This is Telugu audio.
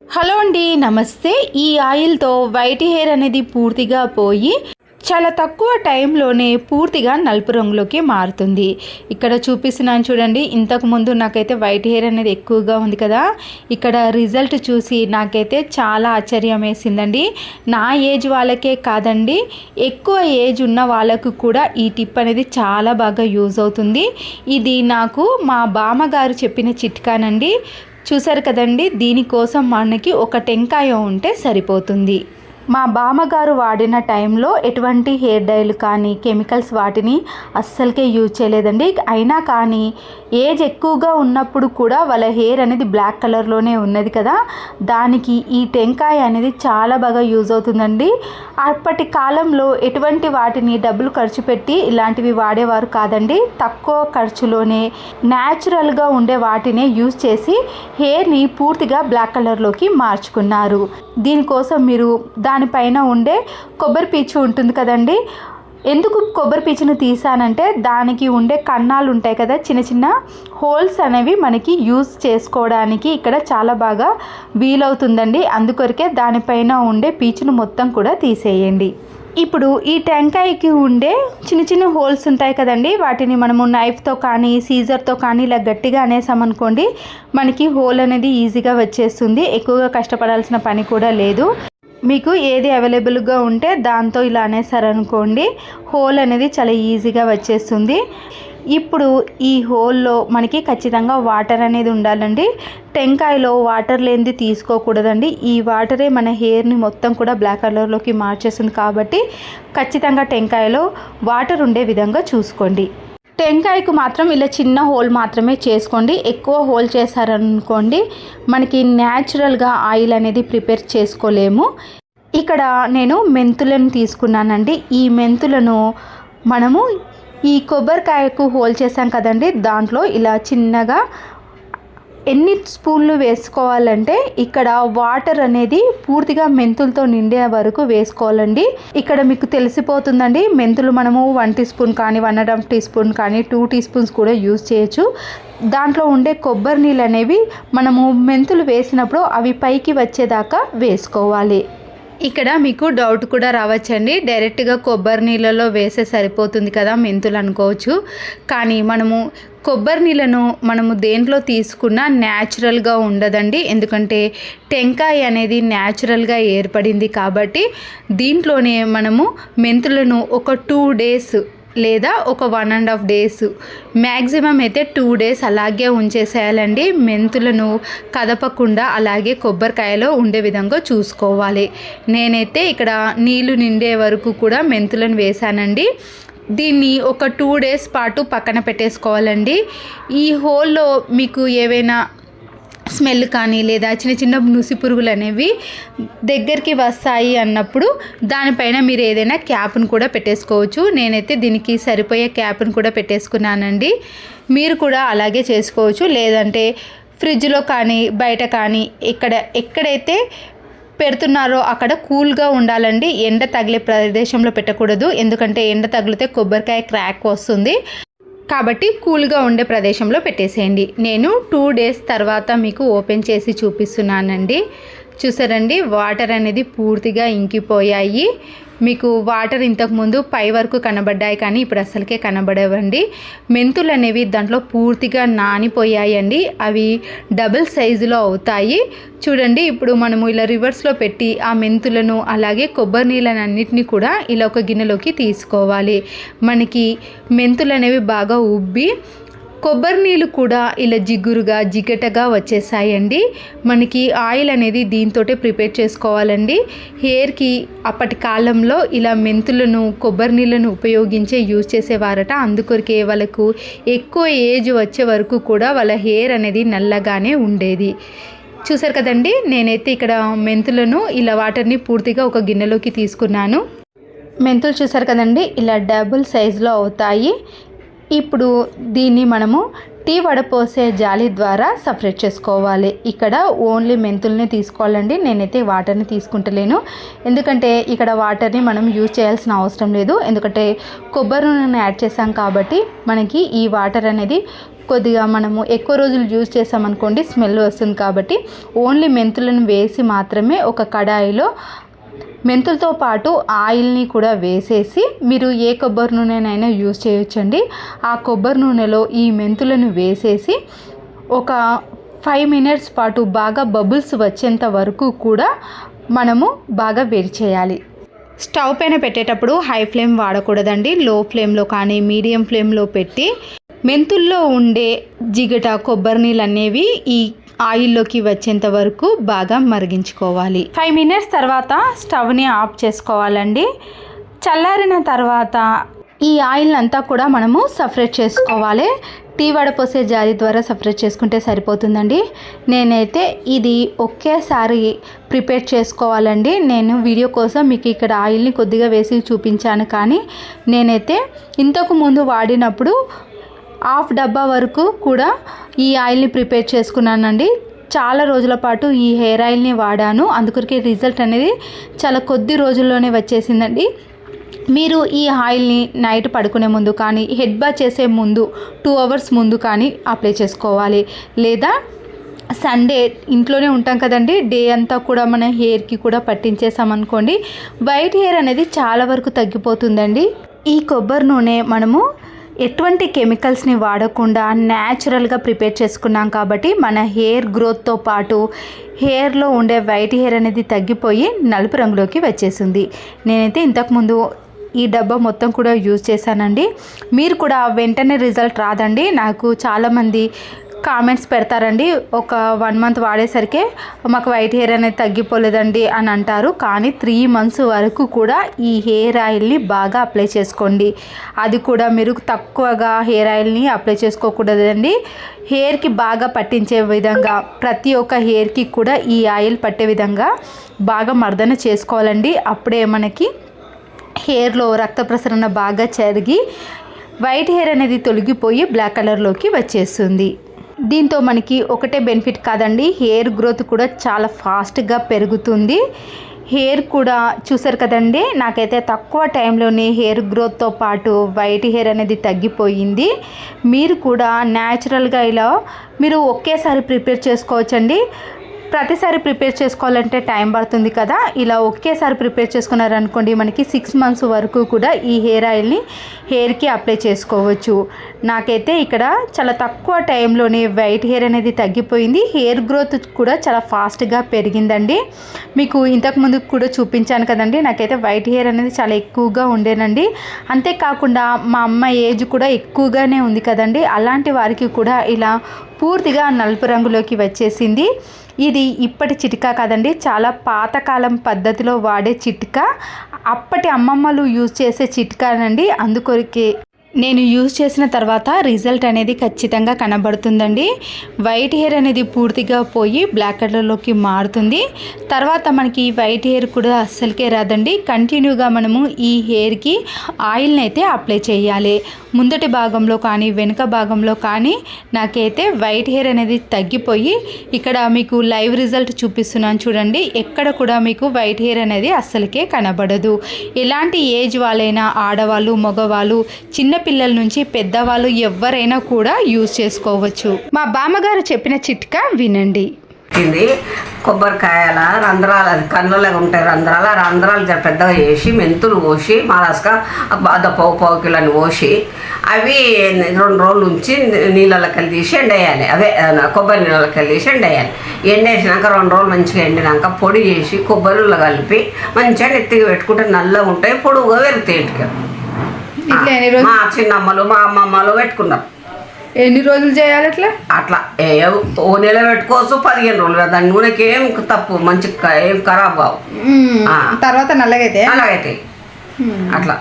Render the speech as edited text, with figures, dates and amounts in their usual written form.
హలో అండి, నమస్తే. ఈ ఆయిల్తో వైట్ హెయిర్ అనేది పూర్తిగా పోయి చాలా తక్కువ టైంలోనే పూర్తిగా నలుపు రంగులోకి మారుతుంది. ఇక్కడ చూపిస్తున్నాను చూడండి. ఇంతకుముందు నాకైతే వైట్ హెయిర్ అనేది ఎక్కువగా ఉంది కదా, ఇక్కడ రిజల్ట్ చూసి నాకైతే చాలా ఆశ్చర్యం వేసిందండి. నా ఏజ్ వాళ్ళకే కాదండి, ఎక్కువ ఏజ్ ఉన్న వాళ్ళకు కూడా ఈ టిప్ అనేది చాలా బాగా యూజ్ అవుతుంది. ఇది నాకు మా బామ్మగారు చెప్పిన చిట్కానండి. చూసారు కదండి, దీనికోసం మనకి ఒక టెంకాయ ఉంటే సరిపోతుంది. మా బామ్మగారు వాడిన టైంలో ఎటువంటి హెయిర్ డైలు కానీ కెమికల్స్ వాటిని అస్సలకే యూజ్ చేయలేదండి. అయినా కానీ ఏజ్ ఎక్కువగా ఉన్నప్పుడు కూడా వాళ్ళ హెయిర్ అనేది బ్లాక్ కలర్లోనే ఉన్నది కదా, దానికి ఈ టెంకాయ అనేది చాలా బాగా యూజ్ అవుతుందండి. అప్పటి కాలంలో ఎటువంటి వాటిని డబ్బులు ఖర్చు పెట్టి ఇలాంటివి వాడేవారు కాదండి. తక్కువ ఖర్చులోనే న్యాచురల్గా ఉండే వాటినే యూజ్ చేసి హెయిర్ని పూర్తిగా బ్లాక్ కలర్లోకి మార్చుకున్నారు. దీనికోసం మీరు దానిపైన ఉండే కొబ్బరి పీచు ఉంటుంది కదండి, ఎందుకు కొబ్బరి పీచును తీసానంటే దానికి ఉండే కన్నాలు ఉంటాయి కదా, చిన్న చిన్న హోల్స్ అనేవి మనకి యూజ్ చేసుకోవడానికి ఇక్కడ చాలా బాగా వీలవుతుందండి. అందుకొరకే దానిపైన ఉండే పీచును మొత్తం కూడా తీసేయండి. ఇప్పుడు ఈ టెంకాయకి ఉండే చిన్న చిన్న హోల్స్ ఉంటాయి కదండి, వాటిని మనము నైఫ్తో కానీ సీజర్తో కానీ ఇలా గట్టిగా అనేసామనుకోండి, మనకి హోల్ అనేది ఈజీగా వచ్చేస్తుంది. ఎక్కువగా కష్టపడాల్సిన పని కూడా లేదు. మీకు ఏది అవైలబుల్గా ఉంటే దాంతో ఇలా అనేసారనుకోండి, హోల్ అనేది చాలా ఈజీగా వచ్చేస్తుంది. ఇప్పుడు ఈ హోల్లో మనకి ఖచ్చితంగా వాటర్ అనేది ఉండాలండి. టెంకాయలో వాటర్ లేనిది తీసుకోకూడదండి. ఈ వాటరే మన హెయిర్ని మొత్తం కూడా బ్లాక్ కలర్లోకి మార్చేస్తుంది. కాబట్టి ఖచ్చితంగా టెంకాయలో వాటర్ ఉండే విధంగా చూసుకోండి. టెంకాయకు మాత్రం ఇలా చిన్న హోల్ మాత్రమే చేసుకోండి. ఎక్కువ హోల్ చేశారనుకోండి, మనకి న్యాచురల్గా ఆయిల్ అనేది ప్రిపేర్ చేసుకోలేము. ఇక్కడ నేను మెంతులను తీసుకున్నానండి. ఈ మెంతులను మనము ఈ కొబ్బరికాయకు హోల్ చేసాం కదండి, దాంట్లో ఇలా చిన్నగా ఎన్ని స్పూన్లు వేసుకోవాలంటే ఇక్కడ వాటర్ అనేది పూర్తిగా మెంతులతో నిండే వరకు వేసుకోవాలండి. ఇక్కడ మీకు తెలిసిపోతుందండి, మెంతులు మనము 1 టీ స్పూన్ కానీ 1.5 టీ స్పూన్ కానీ 2 టీ స్పూన్స్ కూడా యూజ్ చేయొచ్చు. దాంట్లో ఉండే కొబ్బరి నీళ్ళు అనేవి మనము మెంతులు వేసినప్పుడు అవి పైకి వచ్చేదాకా వేసుకోవాలి. ఇక్కడ మీకు డౌట్ కూడా రావచ్చండి, డైరెక్ట్గా కొబ్బరి నీళ్ళలో వేసే సరిపోతుంది కదా మెంతులు అనుకోవచ్చు. కానీ కొబ్బరి నీళ్ళను మనము దేంట్లో తీసుకున్నా న్యాచురల్గా ఉండదండి. ఎందుకంటే టెంకాయ అనేది న్యాచురల్గా ఏర్పడింది కాబట్టి దీంట్లోనే మనము మెంతులను ఒక 2 డేస్ లేదా ఒక 1.5 డేస్, మ్యాక్సిమం అయితే 2 డేస్ అలాగే ఉంచేసేయాలండి. మెంతులను కదపకుండా అలాగే కొబ్బరికాయలో ఉండే విధంగా చూసుకోవాలి. నేనైతే ఇక్కడ నీళ్లు నిండే వరకు కూడా మెంతులను వేసానండి. దీన్ని ఒక 2 డేస్ పాటు పక్కన పెట్టేసుకోవాలండి. ఈ హోల్లో మీకు ఏవైనా స్మెల్ కానీ లేదా చిన్న చిన్న నుసి పురుగులు అనేవి దగ్గరికి వస్తాయి అన్నప్పుడు దానిపైన మీరు ఏదైనా క్యాప్ను కూడా పెట్టేసుకోవచ్చు. నేనైతే దీనికి సరిపోయే క్యాప్ను కూడా పెట్టేసుకున్నానండి. మీరు కూడా అలాగే చేసుకోవచ్చు. లేదంటే ఫ్రిడ్జ్లో కానీ బయట కానీ ఎక్కడైతే పెడుతున్నారో అక్కడ కూల్గా ఉండాలండి. ఎండ తగిలే ప్రదేశంలో పెట్టకూడదు, ఎందుకంటే ఎండ తగిలితే కొబ్బరికాయ క్రాక్ వస్తుంది. కాబట్టి కూల్గా ఉండే ప్రదేశంలో పెట్టేసేయండి. నేను 2 డేస్ తర్వాత మీకు ఓపెన్ చేసి చూపిస్తున్నానండి. చూసారండి, వాటర్ అనేది పూర్తిగా ఇంకిపోయాయి. మీకు వాటర్ ఇంతకుముందు పై వరకు కనబడ్డాయి కానీ ఇప్పుడు అసలుకే కనబడవండి. మెంతులు అనేవి దాంట్లో పూర్తిగా నానిపోయాయండి. అవి డబుల్ సైజులో అవుతాయి. చూడండి, ఇప్పుడు మనము ఇలా రివర్స్లో పెట్టి ఆ మెంతులను అలాగే కొబ్బరి నీళ్ళని అన్నిటినీ కూడా ఇలా ఒక గిన్నెలోకి తీసుకోవాలి. మనకి మెంతులు అనేవి బాగా ఉబ్బి కొబ్బరి నీళ్ళు కూడా ఇలా జిగటగా వచ్చేసాయండి. మనకి ఆయిల్ అనేది దీంతోటే ప్రిపేర్ చేసుకోవాలండి. హెయిర్కి అప్పటి కాలంలో ఇలా మెంతులను కొబ్బరి నీళ్ళను ఉపయోగించే యూజ్ చేసేవారట. అందుకొరకే వాళ్ళకు ఎక్కువ ఏజ్ వచ్చే వరకు కూడా వాళ్ళ హెయిర్ అనేది నల్లగానే ఉండేది. చూసారు కదండి, నేనైతే ఇక్కడ మెంతులను ఇలా వాటర్ని పూర్తిగా ఒక గిన్నెలోకి తీసుకున్నాను. మెంతులు చూసారు కదండి, ఇలా డబుల్ సైజులో అవుతాయి. ఇప్పుడు దీన్ని మనము టీ వడపోసే జాలి ద్వారా సపరేట్ చేసుకోవాలి. ఇక్కడ ఓన్లీ మెంతుల్ని తీసుకోవాలండి. నేనైతే వాటర్ని తీసుకుంటలేను, ఎందుకంటే ఇక్కడ వాటర్ని మనం యూజ్ చేయాల్సిన అవసరం లేదు. ఎందుకంటే కొబ్బరి నూనెని యాడ్ చేసాం కాబట్టి మనకి ఈ వాటర్ అనేది కొద్దిగా మనము ఎక్కువ రోజులు యూజ్ చేసామనుకోండి స్మెల్ వస్తుంది. కాబట్టి ఓన్లీ మెంతులను వేసి మాత్రమే ఒక కడాయిలో మెంతులతో పాటు ఆయిల్ని కూడా వేసేసి, మీరు ఏ కొబ్బరి నూనెనైనా యూజ్ చేయొచ్చండి. ఆ కొబ్బరి నూనెలో ఈ మెంతులను వేసేసి ఒక 5 మినిట్స్ పాటు బాగా బబుల్స్ వచ్చేంత వరకు కూడా మనము బాగా వేడి చేయాలి. స్టవ్ పైన పెట్టేటప్పుడు హై ఫ్లేమ్ వాడకూడదండి. లో ఫ్లేమ్లో కానీ మీడియం ఫ్లేమ్లో పెట్టి మెంతుల్లో ఉండే జిగట కొబ్బరి నీళ్ళు అనేవి ఈ ఆయిల్లోకి వచ్చేంత వరకు బాగా మరిగించుకోవాలి. 5 మినిట్స్ తర్వాత స్టవ్ని ఆఫ్ చేసుకోవాలండి. చల్లారిన తర్వాత ఈ ఆయిల్ అంతా కూడా మనము సపరేట్ చేసుకోవాలి. టీ వడపోసే జాలి ద్వారా సపరేట్ చేసుకుంటే సరిపోతుందండి. నేనైతే ఇది ఒకేసారి ప్రిపేర్ చేసుకోవాలండి. నేను వీడియో కోసం మీకు ఇక్కడ ఆయిల్ని కొద్దిగా వేసి చూపించాను, కానీ నేనైతే ఇంతకు ముందు వాడినప్పుడు హాఫ్ డబ్బా వరకు కూడా ఈ ఆయిల్ని ప్రిపేర్ చేసుకున్నానండి. చాలా రోజుల పాటు ఈ హెయిర్ ఆయిల్ని వాడాను, అందుకొరకే రిజల్ట్ అనేది చాలా కొద్ది రోజుల్లోనే వచ్చేసిందండి. మీరు ఈ ఆయిల్ని నైట్ పడుకునే ముందు కానీ హెడ్ బాత్ చేసే ముందు 2 అవర్స్ ముందు కానీ అప్లై చేసుకోవాలి. లేదా సండే ఇంట్లోనే ఉంటాం కదండి, డే అంతా కూడా మన హెయిర్కి కూడా పట్టించేసామనుకోండి, వైట్ హెయిర్ అనేది చాలా వరకు తగ్గిపోతుందండి. ఈ కొబ్బరి నూనె మనము ఎటువంటి కెమికల్స్ని వాడకుండా న్యాచురల్గా ప్రిపేర్ చేసుకున్నాం కాబట్టి మన హెయిర్ గ్రోత్తో పాటు హెయిర్లో ఉండే వైట్ హెయిర్ అనేది తగ్గిపోయి నలుపు రంగులోకి వచ్చేసింది. నేనైతే ఇంతకుముందు ఈ డబ్బా మొత్తం కూడా యూజ్ చేశానండి. మీరు కూడా వెంటనే రిజల్ట్ రాదండి. నాకు చాలామంది కామెంట్స్ పెడతారండి, ఒక 1 మంత్ వాడేసరికి మాకు వైట్ హెయిర్ అనేది తగ్గిపోలేదండి అని అంటారు. కానీ 3 మంత్స్ వరకు కూడా ఈ హెయిర్ ఆయిల్ని బాగా అప్లై చేసుకోండి. అది కూడా మీరు తక్కువగా హెయిర్ ఆయిల్ని అప్లై చేసుకోకూడదండి. హెయిర్కి బాగా పట్టించే విధంగా, ప్రతి ఒక్క హెయిర్కి కూడా ఈ ఆయిల్ పట్టే విధంగా బాగా మర్దన చేసుకోవాలండి. అప్పుడే మనకి హెయిర్లో రక్త ప్రసరణ బాగా జరిగి వైట్ హెయిర్ అనేది తొలగిపోయి బ్లాక్ కలర్లోకి వచ్చేస్తుంది. దీంతో మనకి ఒకటే బెనిఫిట్ కాదండి, హెయిర్ గ్రోత్ కూడా చాలా ఫాస్ట్గా పెరుగుతుంది. హెయిర్ కూడా చూసారు కదండి, నాకైతే తక్కువ టైంలోనే హెయిర్ గ్రోత్తో పాటు వైట్ హెయిర్ అనేది తగ్గిపోయింది. మీరు కూడా న్యాచురల్గా ఇలా మీరు ఒకేసారి ప్రిపేర్ చేసుకోవచ్చండి. ప్రతిసారి ప్రిపేర్ చేసుకోవాలంటే టైం పడుతుంది కదా, ఇలా ఒకేసారి ప్రిపేర్ చేసుకున్నారనుకోండి మనకి 6 మంత్స్ వరకు కూడా ఈ హెయిర్ ఆయిల్ని హెయిర్కి అప్లై చేసుకోవచ్చు. నాకైతే ఇక్కడ చాలా తక్కువ టైంలోనే వైట్ హెయిర్ అనేది తగ్గిపోయింది. హెయిర్ గ్రోత్ కూడా చాలా ఫాస్ట్గా పెరిగిందండి. మీకు ఇంతకుముందు కూడా చూపించాను కదండి, నాకైతే వైట్ హెయిర్ అనేది చాలా ఎక్కువగా ఉండేనండి. అంతేకాకుండా మా అమ్మ ఏజ్ కూడా ఎక్కువగానే ఉంది కదండి, అలాంటి వారికి కూడా ఇలా పూర్తిగా నలుపు రంగులోకి వచ్చేసింది. ఇది ఇప్పటి చిట్కా కాదండి, చాలా పాతకాలం పద్ధతిలో వాడే చిట్కా, అప్పటి అమ్మమ్మలు యూజ్ చేసే చిట్కానండి. అందుకొరకే నేను యూజ్ చేసిన తర్వాత రిజల్ట్ అనేది ఖచ్చితంగా కనబడుతుందండి. వైట్ హెయిర్ అనేది పూర్తిగా పోయి బ్లాక్ కలర్లోకి మారుతుంది. తర్వాత మనకి వైట్ హెయిర్ కూడా అస్సలకే రాదండి. కంటిన్యూగా మనము ఈ హెయిర్కి ఆయిల్ని అయితే అప్లై చేయాలి. ముందటి భాగంలో కానీ వెనుక భాగంలో కానీ నాకైతే వైట్ హెయిర్ అనేది తగ్గిపోయి, ఇక్కడ మీకు లైవ్ రిజల్ట్ చూపిస్తున్నాను చూడండి, ఎక్కడ కూడా మీకు వైట్ హెయిర్ అనేది అస్సలకే కనబడదు. ఎలాంటి ఏజ్ వాళ్ళైనా, ఆడవాళ్ళు, మగవాళ్ళు, చిన్న పిల్లల నుంచి పెద్దవాళ్ళు ఎవరైనా కూడా యూజ్ చేసుకోవచ్చు. మా బామ్మగారు చెప్పిన చిట్కా వినండి. కొబ్బరికాయల రంధ్రాలు, అది కన్నులాగా ఉంటాయి రంధ్రాలు, ఆ రంధ్రాలు పెద్దగా చేసి మెంతులు పోసి మాలాస్గా పావు కిలోని పోసి అవి 2 రోజులు ఉంచి నీళ్ళకి తీసి ఎండేయాలి. అదే కొబ్బరి నీళ్ళకి తీసి ఎండేయాలి. ఎండేసినాక 2 రోజులు మంచిగా ఎండినాక పొడి చేసి కొబ్బరిలో కలిపి మంచిగా నెత్తిగా పెట్టుకుంటే నల్లగా ఉంటాయి, పొడుగుగా పెరుగుతాయి. ఇంటికి మా చిన్నమ్మలు మా అమ్మమ్మలు పెట్టుకున్నారు. ఎన్ని రోజులు చేయాలి అట్లా? అట్లా ఓ నెల పెట్టుకోవచ్చు, 15 రోజులు. దాని నూనెకి ఏం తప్పు, మంచి ఏం ఖరాబ్ కావు. తర్వాత నల్లగైతే అలాగైతే అట్లా